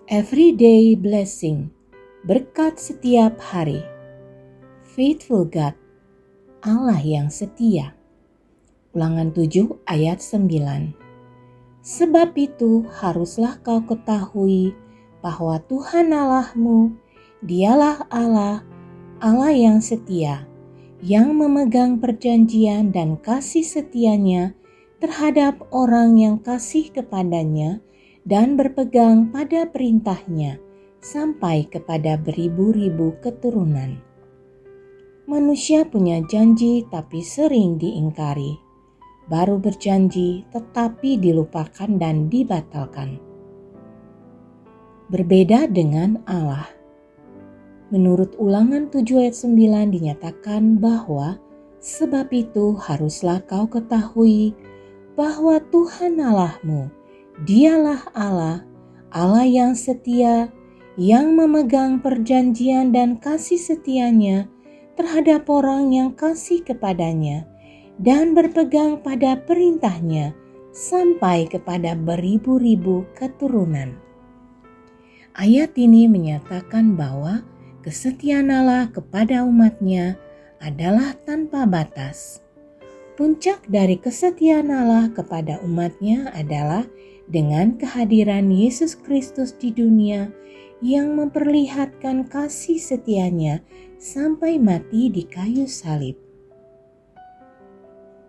Everyday blessing, berkat setiap hari. Faithful God, Allah yang setia. Ulangan 7 ayat 9. Sebab itu haruslah kau ketahui bahwa Tuhan Allahmu, dialah Allah, Allah yang setia, yang memegang perjanjian dan kasih setianya terhadap orang yang kasih kepadanya dan berpegang pada perintahnya sampai kepada beribu-ribu keturunan. Manusia punya janji tapi sering diingkari. Baru berjanji tetapi dilupakan dan dibatalkan. Berbeda dengan Allah. Menurut Ulangan 7 ayat 9 dinyatakan bahwa sebab itu haruslah kau ketahui bahwa Tuhan Allahmu, dialah Allah, Allah yang setia, yang memegang perjanjian dan kasih setianya terhadap orang yang kasih kepadanya dan berpegang pada perintahnya sampai kepada beribu-ribu keturunan. Ayat ini menyatakan bahwa kesetiaan Allah kepada umatnya adalah tanpa batas. Puncak dari kesetiaan Allah kepada umatnya adalah dengan kehadiran Yesus Kristus di dunia yang memperlihatkan kasih setianya sampai mati di kayu salib.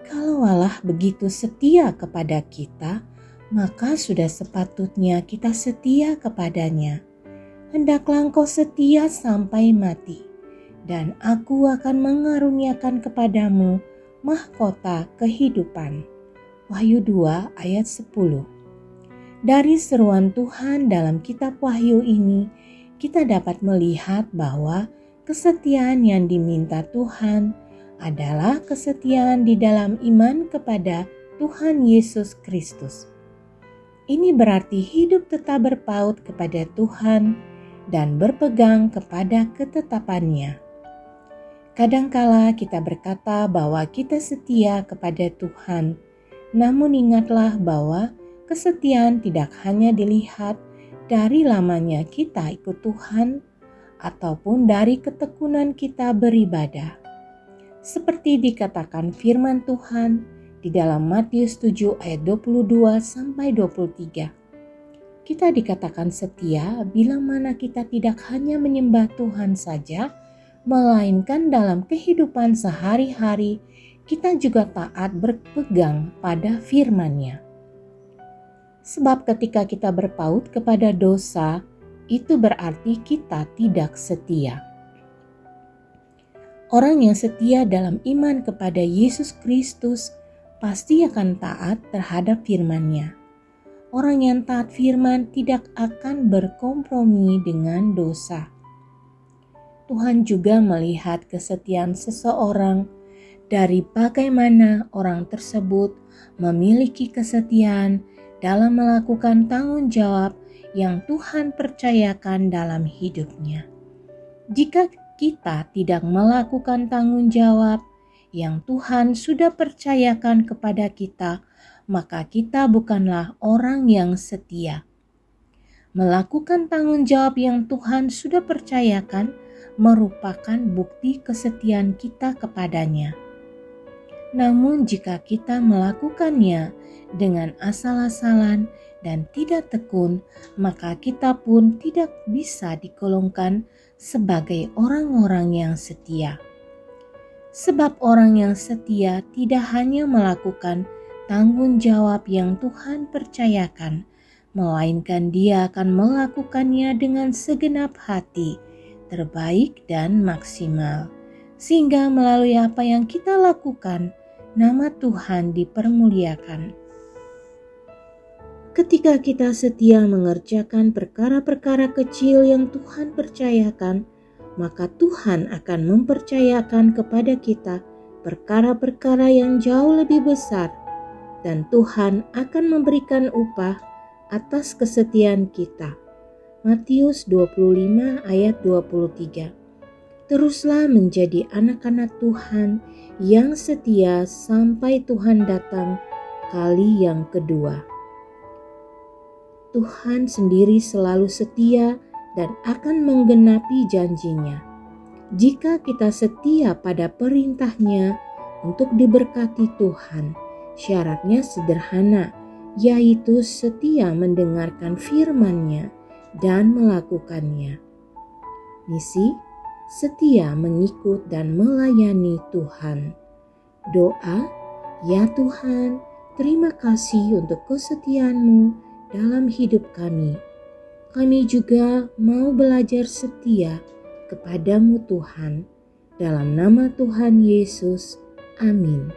Kalau Allah begitu setia kepada kita, maka sudah sepatutnya kita setia kepadanya. Hendaklah engkau setia sampai mati, dan aku akan mengaruniakan kepadamu mahkota kehidupan. Wahyu 2 ayat 10. Dari seruan Tuhan dalam kitab Wahyu ini, kita dapat melihat bahwa kesetiaan yang diminta Tuhan adalah kesetiaan di dalam iman kepada Tuhan Yesus Kristus. Ini berarti hidup tetap berpaut kepada Tuhan dan berpegang kepada ketetapannya. Kadangkala kita berkata bahwa kita setia kepada Tuhan, namun ingatlah bahwa kesetiaan tidak hanya dilihat dari lamanya kita ikut Tuhan ataupun dari ketekunan kita beribadah. Seperti dikatakan firman Tuhan di dalam Matius 7 ayat 22 sampai 23. Kita dikatakan setia bila mana kita tidak hanya menyembah Tuhan saja, melainkan dalam kehidupan sehari-hari kita juga taat berpegang pada firman-Nya. Sebab ketika kita berpaut kepada dosa, itu berarti kita tidak setia. Orang yang setia dalam iman kepada Yesus Kristus pasti akan taat terhadap firman-Nya. Orang yang taat firman tidak akan berkompromi dengan dosa. Tuhan juga melihat kesetiaan seseorang dari bagaimana orang tersebut memiliki kesetiaan dalam melakukan tanggung jawab yang Tuhan percayakan dalam hidupnya. Jika kita tidak melakukan tanggung jawab yang Tuhan sudah percayakan kepada kita, maka kita bukanlah orang yang setia. Melakukan tanggung jawab yang Tuhan sudah percayakan merupakan bukti kesetiaan kita kepadanya. Namun jika kita melakukannya dengan asal-asalan dan tidak tekun, maka kita pun tidak bisa digolongkan sebagai orang-orang yang setia. Sebab orang yang setia tidak hanya melakukan tanggung jawab yang Tuhan percayakan, melainkan dia akan melakukannya dengan segenap hati, terbaik dan maksimal. Sehingga melalui apa yang kita lakukan, nama Tuhan dipermuliakan. Ketika kita setia mengerjakan perkara-perkara kecil yang Tuhan percayakan, maka Tuhan akan mempercayakan kepada kita perkara-perkara yang jauh lebih besar, dan Tuhan akan memberikan upah atas kesetiaan kita. Matius 25 ayat 23. Teruslah menjadi anak-anak Tuhan yang setia sampai Tuhan datang kali yang kedua. Tuhan sendiri selalu setia dan akan menggenapi janjinya. Jika kita setia pada perintahnya untuk diberkati Tuhan, syaratnya sederhana, yaitu setia mendengarkan firman-Nya dan melakukannya. Misi, setia mengikut dan melayani Tuhan. Doa, ya Tuhan, terima kasih untuk kesetiaan-Mu dalam hidup kami. Kami juga mau belajar setia kepadamu Tuhan. Dalam nama Tuhan Yesus, amin.